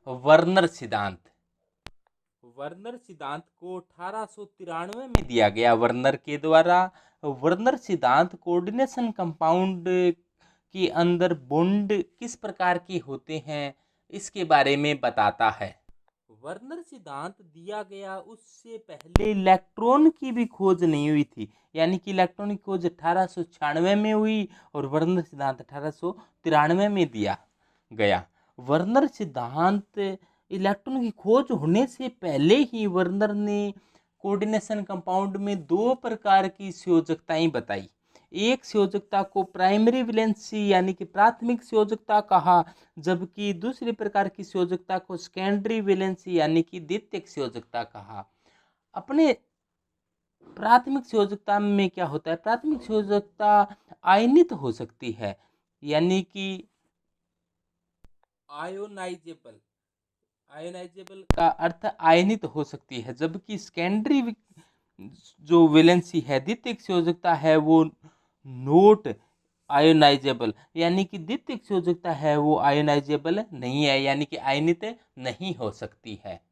Werner सिद्धांत। Werner सिद्धांत को 1893 में दिया गया वर्नर के द्वारा। वर्नर सिद्धांत कोऑर्डिनेशन कंपाउंड के अंदर बॉन्ड किस प्रकार के होते हैं इसके बारे में बताता है। वर्नर सिद्धांत दिया गया उससे पहले इलेक्ट्रॉन की भी खोज नहीं हुई थी, यानी कि इलेक्ट्रॉन की खोज 1896 में हुई और वर्नर सिद्धांत 1893 में दिया गया। वर्नर सिद्धांत इलेक्ट्रॉन की खोज होने से पहले ही वर्नर ने कोऑर्डिनेशन कंपाउंड में दो प्रकार की संयोजकताएं बताई। एक संयोजकता को प्राइमरी वैलेंसी यानी कि प्राथमिक संयोजकता कहा, जबकि दूसरी प्रकार की संयोजकता को सेकेंडरी वैलेंसी यानी कि द्वितीयक संयोजकता कहा। अपने प्राथमिक संयोजकता में क्या होता है, प्राथमिक संयोजकता आयनित हो सकती है, यानी कि आयोनाइजेबल। आयोनाइजेबल का अर्थ आयनित हो सकती है, जबकि सेकेंडरी जो वैलेंसी है, द्वितीयक संयोजकता है, वो नोट आयोनाइजेबल, यानी कि द्वितीयक संयोजकता है वो आयोनाइजेबल नहीं है, यानी कि आयनित नहीं हो सकती है।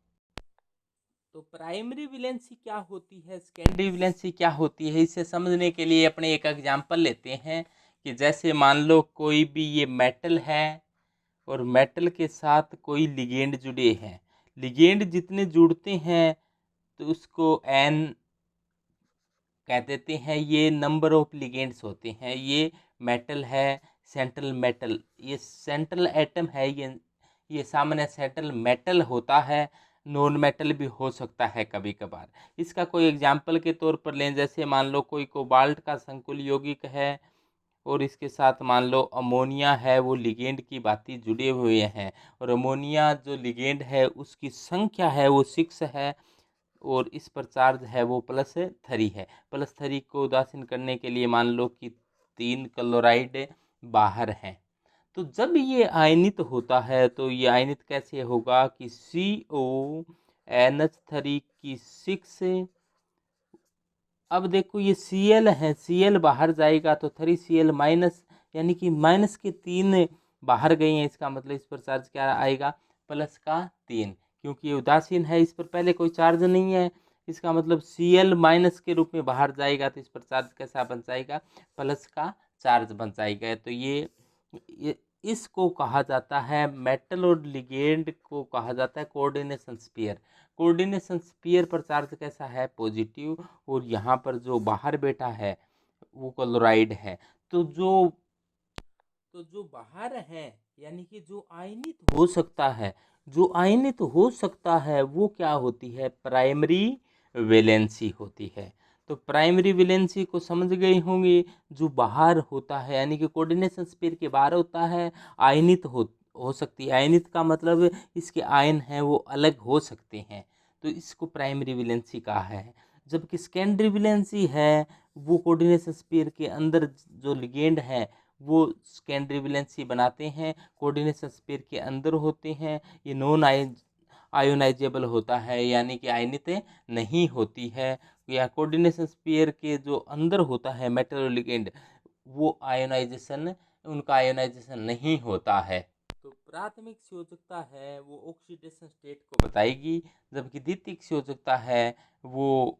तो प्राइमरी वैलेंसी क्या होती है, सेकेंडरी वैलेंसी क्या होती है, इसे समझने के लिए अपने एक एग्जांपल लेते हैं कि जैसे मान लो कोई भी ये मेटल है और मेटल के साथ कोई लिगेंड जुड़े हैं। लिगेंड जितने जुड़ते हैं तो उसको एन कह देते हैं। ये नंबर ऑफ लिगेंड्स होते हैं। ये मेटल है, सेंट्रल मेटल, ये सेंट्रल एटम है, ये सामान्य सेंट्रल मेटल होता है। नॉन मेटल भी हो सकता है कभी कभार। इसका कोई एग्जाम्पल के तौर पर लें, जैसे मान लो कोई कोबाल्ट का संकुल यौगिक है और इसके साथ मान लो अमोनिया है, वो लिगेंड की भांति जुड़े हुए हैं, और अमोनिया जो लिगेंड है उसकी संख्या है वो 6 है और इस पर चार्ज है वो +3 है। +3 को उदासीन करने के लिए मान लो कि 3 क्लोराइड बाहर हैं। तो जब ये आयनित होता है तो ये आयनित कैसे होगा कि CONH3 की 6। अब देखो ये Cl है, Cl बाहर जाएगा तो 3Cl माइनस, यानी कि माइनस के 3 बाहर गए हैं। इसका मतलब इस पर चार्ज क्या आएगा, +3, क्योंकि ये उदासीन है, इस पर पहले कोई चार्ज नहीं है। इसका मतलब Cl माइनस के रूप में बाहर जाएगा तो इस पर चार्ज कैसा बन जाएगा, प्लस का चार्ज बन जाएगा। तो ये इसको कहा जाता है, मेटल और लिगेंड को कहा जाता है कोऑर्डिनेशन स्फीयर। कोऑर्डिनेशन स्फीयर पर चार्ज कैसा है, पॉजिटिव, और यहाँ पर जो बाहर बैठा है वो क्लोराइड है। तो जो बाहर है, यानी कि जो आयनित हो सकता है, जो आयनित हो सकता है वो क्या होती है, प्राइमरी वैलेंसी होती है। तो प्राइमरी वैलेंसी को समझ गए होंगे, जो बाहर होता है यानी कि कोऑर्डिनेशन स्फीयर के बाहर होता है, आयनित हो सकती है। आयनित का मतलब इसके आयन हैं वो अलग हो सकते हैं, तो इसको प्राइमरी वैलेंसी कहा है। जबकि सेकेंडरी वैलेंसी है वो कोऑर्डिनेशन स्फीयर के अंदर जो लिगेंड है वो सेकेंडरी वैलेंसी बनाते हैं, कोऑर्डिनेशन स्फीयर के अंदर होते हैं। ये नॉन आयोनाइजेबल होता है, यानी कि आयनित नहीं होती है। या कोऑर्डिनेशन स्फीयर के जो अंदर होता है मेटल और लिगेंड, वो आयोनाइजेशन, उनका आयोनाइजेशन नहीं होता है। तो प्राथमिक संयोजकता है वो ऑक्सीडेशन स्टेट को बताएगी, जबकि द्वितीयक संयोजकता है वो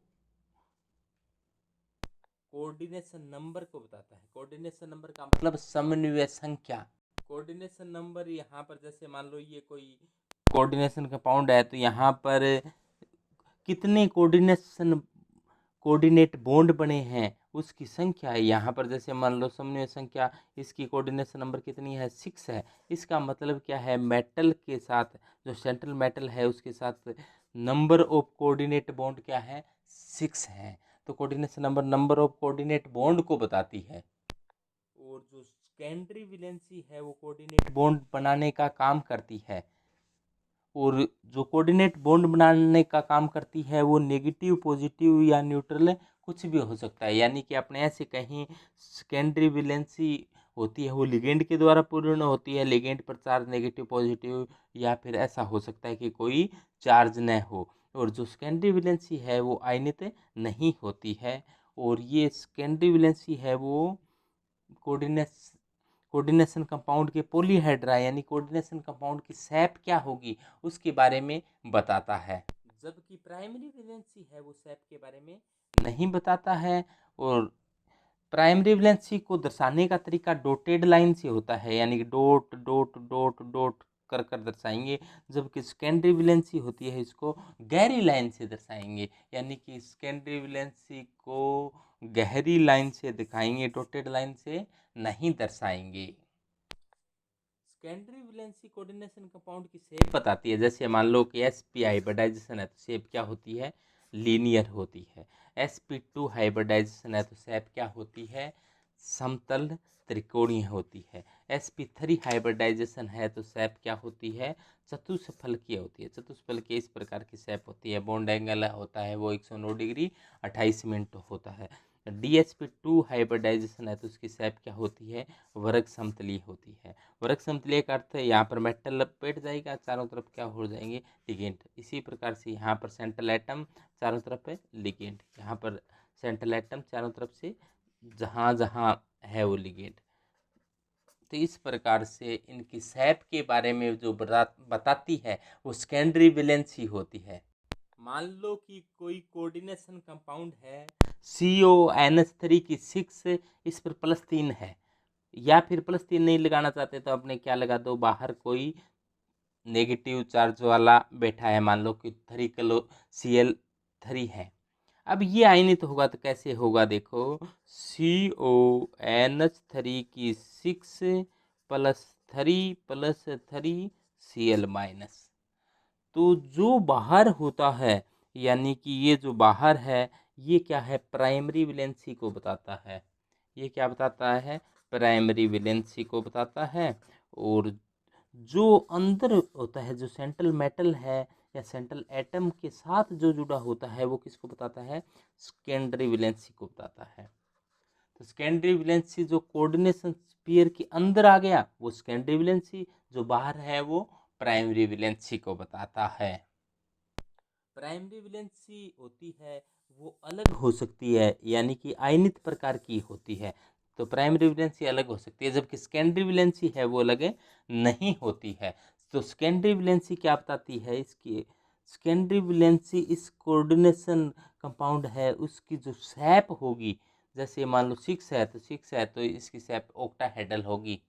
कोऑर्डिनेशन नंबर को बताता है। कोऑर्डिनेशन नंबर का मतलब समन्वय संख्या। कोऑर्डिनेशन नंबर यहाँ पर जैसे मान लो ये कोई कोऑर्डिनेशन कंपाउंड है, तो यहाँ पर कितने कोऑर्डिनेट बॉन्ड बने हैं उसकी संख्या है। यहाँ पर जैसे मान लो समन्वय संख्या, इसकी कोऑर्डिनेशन नंबर कितनी है, 6 है। इसका मतलब क्या है, मेटल के साथ, जो सेंट्रल मेटल है उसके साथ नंबर ऑफ कोऑर्डिनेट बॉन्ड क्या है, 6 है। तो coordination number number of coordinate bond को बताती है। और जो सेकेंडरी वैलेंसी है वो कोऑर्डिनेट बॉन्ड बनाने का काम करती है, और जो कोऑर्डिनेट बॉन्ड बनाने का काम करती है वो नेगेटिव, पॉजिटिव या न्यूट्रल कुछ भी हो सकता है। यानी कि अपने ऐसे कहीं सेकेंडरी वैलेंसी होती है वो लिगेंड के द्वारा पूर्ण होती है, लिगेंड पर चार्ज नेगेटिव, पॉजिटिव, या फिर ऐसा हो सकता है कि कोई चार्ज न हो। और जो सेकेंडरी वैलेंसी है वो आयनित नहीं होती है। और ये सेकेंडरी वैलेंसी है वो कोऑर्डिनेशन कंपाउंड के पॉलीहेड्रा यानी कोऑर्डिनेशन कंपाउंड की शेप क्या होगी उसके बारे में बताता है, जबकि प्राइमरी वैलेंसी है वो शेप के बारे में नहीं बताता है। और प्राइमरी वैलेंसी को दर्शाने का तरीका डॉटेड लाइन से होता है, यानी कि डॉट डॉट डॉट डॉट कर कर दर्शाएंगे, जबकि सेकेंडरी वैलेंसी होती है इसको गहरी लाइन से दर्शाएंगे, यानी कि सेकेंडरी वैलेंसी को गहरी लाइन से दिखाएंगे, डॉटेड लाइन से नहीं दर्शाएंगे। सेकेंडरी वैलेंसी कोऑर्डिनेशन कंपाउंड की शेप बताती है, जैसे मान लो कि sp हाइब्रिडाइजेशन है तो शेप क्या होती है, लीनियर होती है। sp2 हाइब्रिडाइजेशन है तो शेप क्या होती है, समतल त्रिकोणीय होती है। sp3 हाइब्रिडाइजेशन है तो शेप क्या होती है, चतुष्फलकीय होती है। चतुष्फलकीय इस प्रकार की शेप होती है। बॉन्ड एंगल होता है वो 109 डिग्री 28 मिनट होता है। DsP2 हाइब्रिडाइजेशन है तो उसकी शेप क्या होती है, वर्ग समतलीय होती है। वर्ग समतलीय का अर्थ है यहाँ पर मेटल लपेट जाएगा, चारों तरफ क्या हो जाएंगे, लिगेंड। इसी प्रकार से यहाँ पर सेंट्रल एटम चारों तरफ है लिगेंड, यहाँ पर सेंट्रल एटम चारों तरफ से जहाँ जहाँ है वो लिगेंड। तो इस प्रकार से इनकी शेप के बारे में जो बताती है वो सेकेंडरी वैलेंसी होती है। मान लो कि कोई कोऑर्डिनेशन कंपाउंड है CONH3 की 6, इस पर +3 है, या फिर +3 नहीं लगाना चाहते तो अपने क्या लगा दो, बाहर कोई नेगेटिव चार्ज वाला बैठा है, मान लो कि 3 किलो Cl3 है। अब ये आयनित होगा तो कैसे होगा, देखो CONH3 की 6 +3 +3 Cl-। तो जो बाहर होता है, यानी कि ये जो बाहर है ये क्या है, प्राइमरी वैलेंसी को बताता है। ये क्या बताता है, प्राइमरी वैलेंसी को बताता है। और जो अंदर होता है, जो सेंट्रल मेटल है या सेंट्रल एटम के साथ जो जुड़ा होता है वो किसको बताता है, सेकेंडरी वैलेंसी को बताता है। तो सेकेंडरी वैलेंसी जो कोऑर्डिनेशन स्फीयर के अंदर आ गया वो सेकेंडरी वैलेंसी, जो बाहर है वो प्राइमरी वैलेंसी को बताता है। प्राइमरी वैलेंसी होती है वो अलग हो सकती है, यानी कि आयनित प्रकार की होती है, तो प्राइमरी वैलेंसी अलग हो सकती है, जबकि सेकेंडरी वैलेंसी है वो अलग नहीं होती है। तो सेकेंडरी वैलेंसी क्या बताती है, इसकी सेकेंडरी वैलेंसी इस कोऑर्डिनेशन कंपाउंड है उसकी जो शेप होगी, जैसे मान लो 6 है तो 6 है तो इसकी शेप ऑक्टाहेड्रल होगी।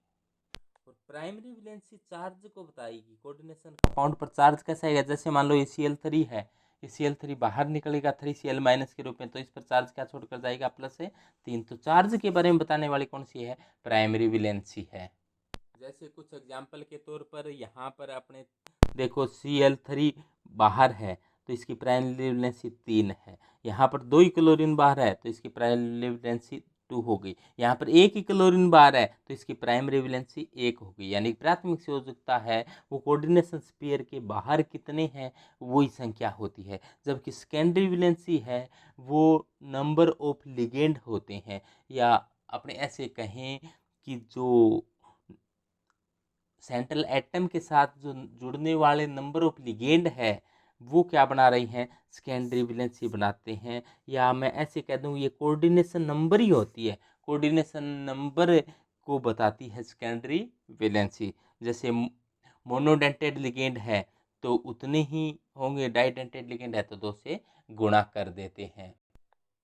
और प्राइमरी वैलेंसी चार्ज को बताएगी, कोऑर्डिनेशन कंपाउंड पर चार्ज कैसा आएगा, जैसे मान लो Cl3 है, Cl3 बाहर निकलेगा 3Cl- के रूप में, तो इस पर चार्ज क्या छोड़कर जाएगा, +3। तो चार्ज के बारे में बताने वाली कौन सी है, प्राइमरी वैलेंसी है। जैसे कुछ एग्जाम्पल के तौर पर यहाँ पर अपने देखो Cl3 बाहर है तो इसकी प्राइमरी वैलेंसी 3 है। यहाँ पर 2 क्लोरीन बाहर है तो इसकी प्राइमरी वैलेंसी 2 हो गई। यहाँ पर 1 ही क्लोरीन बाहर है तो इसकी प्राइमरी वैलेंसी 1 हो गई। यानी प्राथमिक संयोजकता है वो कोऑर्डिनेशन स्फीयर के बाहर कितने हैं वही संख्या होती है, जबकि सेकेंडरी वैलेंसी है वो नंबर ऑफ लिगेंड होते हैं, या अपने ऐसे कहें कि जो सेंट्रल एटम के साथ जो जुड़ने वाले नंबर ऑफ लिगेंड है वो क्या बना रही हैं, सेकेंडरी वैलेंसी बनाते हैं। या मैं ऐसे कह दूं ये कोऑर्डिनेशन नंबर ही होती है, कोऑर्डिनेशन नंबर को बताती है सेकेंडरी वैलेंसी। जैसे मोनोडेंटेड लिगेंड है तो उतने ही होंगे, डाइडेंटेड लिगेंड है तो 2 से गुणा कर देते हैं।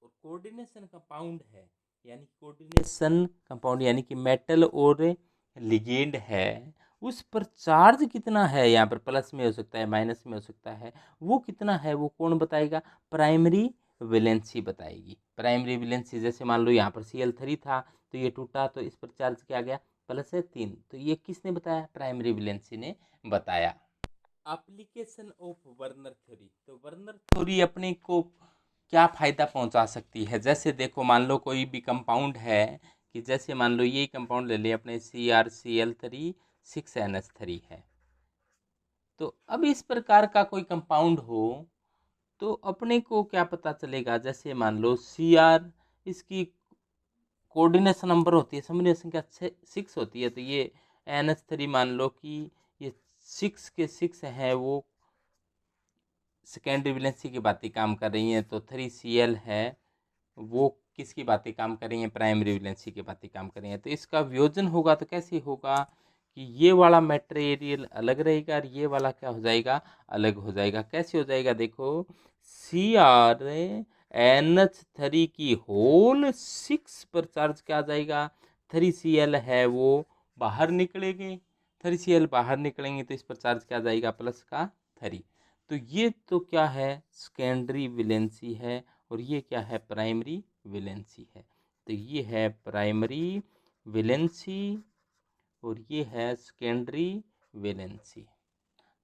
और कोऑर्डिनेशन कंपाउंड है, यानी कोऑर्डिनेशन कंपाउंड यानी कि मेटल और लिगेंड है, उस पर चार्ज कितना है, यहाँ पर प्लस में हो सकता है माइनस में हो सकता है, वो कितना है वो कौन बताएगा, प्राइमरी वैलेंसी बताएगी। प्राइमरी वैलेंसी जैसे मान लो यहाँ पर Cl3 था तो ये टूटा तो इस पर चार्ज क्या गया, +3। तो ये किसने बताया, प्राइमरी वैलेंसी ने बताया। एप्लीकेशन ऑफ वर्नर थ्योरी, तो वर्नर थ्योरी अपने को क्या फ़ायदा पहुंचा सकती है। जैसे देखो मान लो कोई भी कंपाउंड है, कि जैसे मान लो ये कंपाउंड ले ले अपने CrCl3 6NH3 है, तो अब इस प्रकार का कोई कंपाउंड हो तो अपने को क्या पता चलेगा, जैसे मान लो Cr इसकी कोऑर्डिनेशन नंबर होती है, समन्वय संख्या 6 होती है, तो ये NH3 मान लो कि ये 6 के 6 हैं वो सेकेंडरी वैलेंसी की बातें काम कर रही हैं, तो 3Cl है वो किसकी बातें काम कर रही हैं, प्राइमरी वैलेंसी की बातें काम कर रही हैं। तो इसका वियोजन होगा तो कैसे होगा कि ये वाला मटेरियल अलग रहेगा और ये वाला क्या हो जाएगा, अलग हो जाएगा। कैसे हो जाएगा, देखो CrNH3 की होल 6 पर चार्ज क्या आ जाएगा, 3Cl है वो बाहर निकलेंगे, 3Cl बाहर निकलेंगे तो इस पर चार्ज क्या आ जाएगा, प्लस का 3। तो ये तो क्या है, सेकेंडरी वैलेंसी है और ये क्या है, प्राइमरी वैलेंसी है। तो ये है प्राइमरी वैलेंसी और ये है सेकेंडरी वैलेंसी।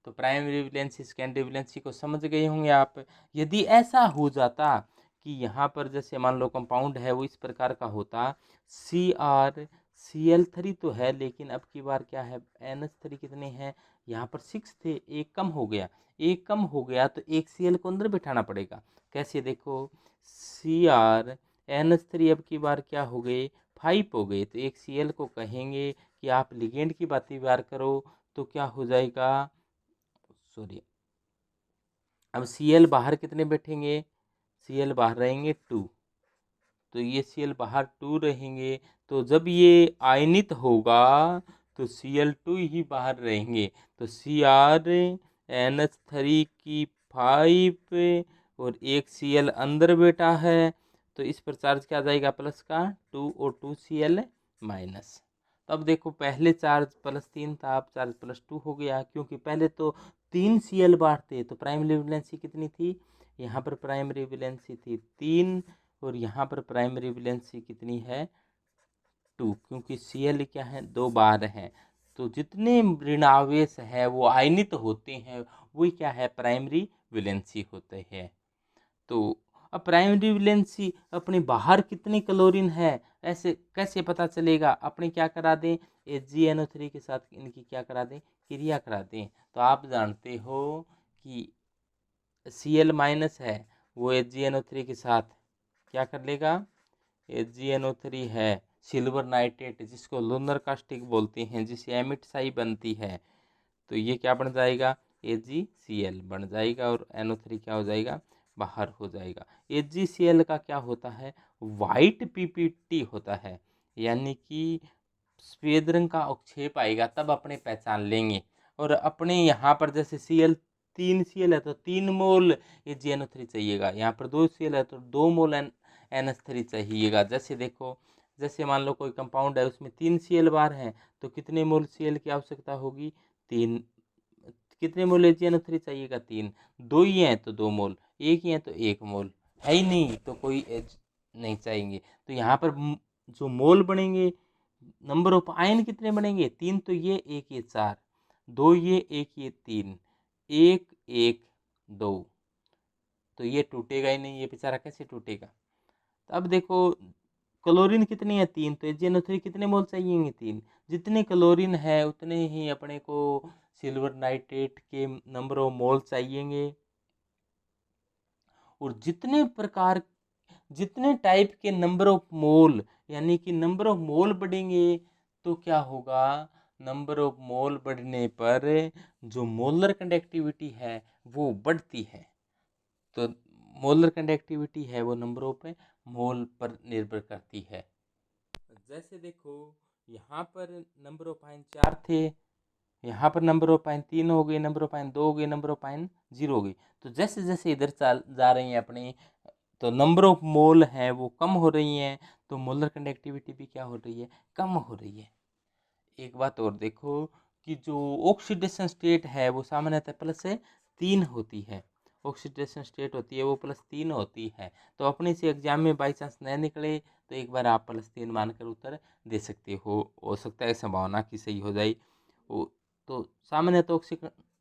तो प्राइमरी वैलेंसी सेकेंडरी वैलेंसी को समझ गए होंगे आप। यदि ऐसा हो जाता कि यहाँ पर जैसे मान लो कंपाउंड है वो इस प्रकार का होता, CrCl3 तो है लेकिन अब की बार क्या है, NH3 कितने हैं, यहाँ पर 6 थे, एक कम हो गया, एक कम हो गया तो एक Cl को अंदर बिठाना पड़ेगा। कैसे, देखो CrNH3 अब की बार क्या हो गए, 5 हो गए, तो एक Cl को कहेंगे कि आप लिगेंड की बातें बार करो, तो क्या हो जाएगा, सॉरी, अब Cl बाहर कितने बैठेंगे, Cl बाहर रहेंगे 2, तो ये Cl बाहर 2 रहेंगे, तो जब ये आयनित होगा तो Cl2 ही बाहर रहेंगे, तो CrNH3 की 5 और एक Cl अंदर बैठा है, तो इस पर चार्ज क्या आ जाएगा, प्लस का 2 और 2Cl माइनस। तो अब देखो पहले चार्ज +3 था, अब चार्ज +2 हो गया, क्योंकि पहले तो 3Cl बाहर थे, तो प्राइमरी वैलेंसी कितनी थी, यहाँ पर प्राइमरी वैलेंसी थी 3 और यहाँ पर प्राइमरी वैलेंसी कितनी है 2, क्योंकि Cl क्या है, 2 बार हैं, तो जितने ऋणावेश है वो आयनित होते हैं वही क्या है, प्राइमरी वैलेंसी होते हैं। तो अब प्राइमरी वैलेंसी अपने बाहर कितनी क्लोरीन है ऐसे कैसे पता चलेगा, अपने क्या करा दें, HgNO3 के साथ इनकी क्या करा दें, क्रिया करा दें। तो आप जानते हो कि Cl माइनस है वो HgNO3 के साथ क्या कर लेगा, HgNO3 है सिल्वर नाइट्रेट जिसको लूनर कास्टिक बोलते हैं, जिससे एमिटसाई बनती है, तो ये क्या बन जाएगा, AgCl बन जाएगा और NO3 क्या हो जाएगा, बाहर हो जाएगा। AgCl का क्या होता है, वाइट PPT होता है, यानी कि सफेद रंग का अवक्षेप आएगा तब अपने पहचान लेंगे। और अपने यहाँ पर जैसे तीन Cl है तो 3 मोल AgNO3 चाहिएगा, यहाँ पर 2 Cl है तो 2 मोल NH3 चाहिएगा। जैसे देखो, जैसे मान लो कोई कंपाउंड है उसमें 3 Cl बार हैं तो कितने मोल Cl की आवश्यकता होगी, 3। कितने मोल HgNO3 चाहिएगा, 3। 2 ही हैं तो 2 मोल, 1 ही हैं तो 1 मोल, है ही नहीं तो कोई H नहीं चाहिए। तो यहाँ पर जो मोल बनेंगे, नंबर ऑफ आयन कितने बनेंगे, 3 तो ये, 1 ये 4, 2 ये, 1 ये 3, 1 1 2, तो ये टूटेगा ही नहीं, ये बेचारा कैसे टूटेगा। तो अब देखो क्लोरीन कितनी है, 3, तो HgNO3 कितने मोल चाहिए, 3। जितने क्लोरीन है उतने ही अपने को सिल्वर नाइट्रेट के नंबर ऑफ मोल चाहिएंगे। और जितने टाइप के नंबर ऑफ मोल, यानी कि नंबर ऑफ मोल बढ़ेंगे तो क्या होगा, नंबर ऑफ मोल बढ़ने पर जो मोलर कंडक्टिविटी है वो बढ़ती है। तो मोलर कंडक्टिविटी है वो नंबर ऑफ मोल पर निर्भर करती है। जैसे देखो यहाँ पर नंबर ऑफ आयन 4 थे, यहाँ पर नंबर ऑफ आयन 3 हो गए, नंबर ऑफ आयन 2 हो गए, नंबर ऑफ आयन 0 हो गई। तो जैसे जैसे इधर जा रही हैं अपनी, तो नंबर ऑफ मोल है वो कम हो रही हैं, तो मोलर कंडक्टिविटी भी क्या हो रही है, कम हो रही है। एक बात और देखो कि जो ऑक्सीडेशन स्टेट है वो सामान्यतः +3 होती है, ऑक्सीडेशन स्टेट होती है वो +3 होती है। तो अपने से एग्जाम में बाई चांस न निकले तो एक बार आप +3 मानकर उत्तर दे सकते हो सकता है संभावना की सही हो जाए। तो सामान्यतः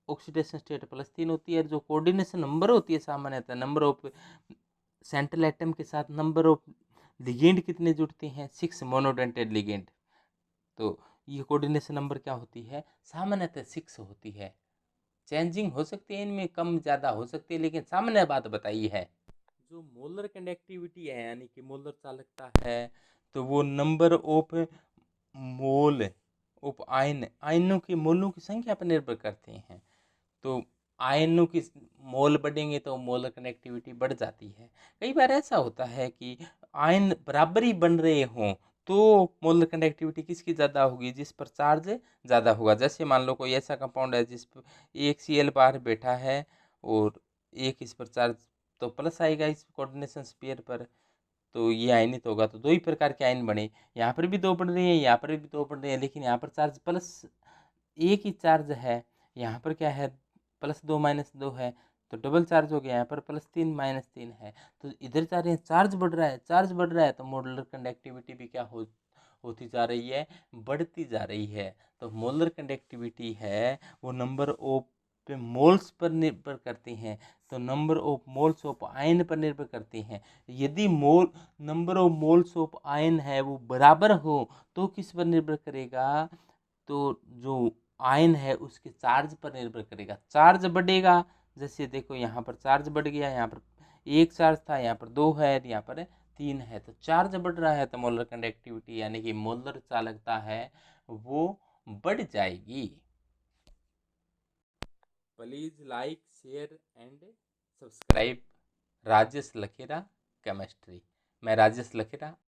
ऑक्सीडेशन स्टेट +3 होती है। जो कोऑर्डिनेशन नंबर होती है सामान्यतः नंबर ऑफ सेंट्रल एटम के साथ नंबर ऑफ लिगेंड कितने जुड़ते हैं, 6 मोनोडेंटेड लिगेंड। तो ये कोऑर्डिनेशन नंबर क्या होती है, सामान्यतः 6 होती है। चेंजिंग हो सकती है इनमें, कम ज़्यादा हो सकती है, लेकिन सामान्य बात बताई है। जो मोलर कंडक्टिविटी है यानी कि मोलर चालकता है, तो वो नंबर ऑफ मोल ऑफ आयनों के मोलों की संख्या पर निर्भर करते हैं। तो आयनों की मोल बढ़ेंगे तो मोलर कनेक्टिविटी बढ़ जाती है। कई बार ऐसा होता है कि आयन बराबर ही बन रहे हों तो मोलर कंडक्टिविटी किसकी ज़्यादा होगी, जिस पर चार्ज ज़्यादा होगा। जैसे मान लो कोई ऐसा कंपाउंड है जिस पर एक Cl बाहर बैठा है और एक इस पर चार्ज, तो प्लस आएगा इस कोऑर्डिनेशन स्फीयर पर, तो ये आयनित होगा। तो दो ही प्रकार के आयन बने, यहाँ पर भी दो बन रही हैं, यहाँ पर भी दो बन रही हैं, लेकिन यहाँ पर चार्ज प्लस एक ही चार्ज है, यहाँ पर क्या है +2 - 2 है, तो डबल चार्ज हो गया। यहाँ पर +3 - 3 है, तो इधर जा रहे हैं, चार्ज बढ़ रहा है, चार्ज बढ़ रहा है, तो मोलर कंडक्टिविटी भी क्या होती जा रही है, बढ़ती जा रही है। तो मोलर कंडक्टिविटी है वो नंबर ऑफ पे मोल्स पर निर्भर करती हैं, तो number of moles of ion पर निर्भर करती हैं। यदि number of moles of ion है वो बराबर हो तो किस पर निर्भर करेगा, तो जो आयन है उसके चार्ज पर निर्भर करेगा। चार्ज बढ़ेगा, जैसे देखो यहाँ पर चार्ज बढ़ गया, यहाँ पर एक चार्ज था, यहाँ पर 2 है, यहाँ पर 3 है, तो चार्ज बढ़ रहा है, तो मोलर कंडक्टिविटी यानी कि मोलर चालकता है वो बढ़ जाएगी। Please like, share and subscribe Rajesh Lakhera chemistry. मैं राजेश लखेरा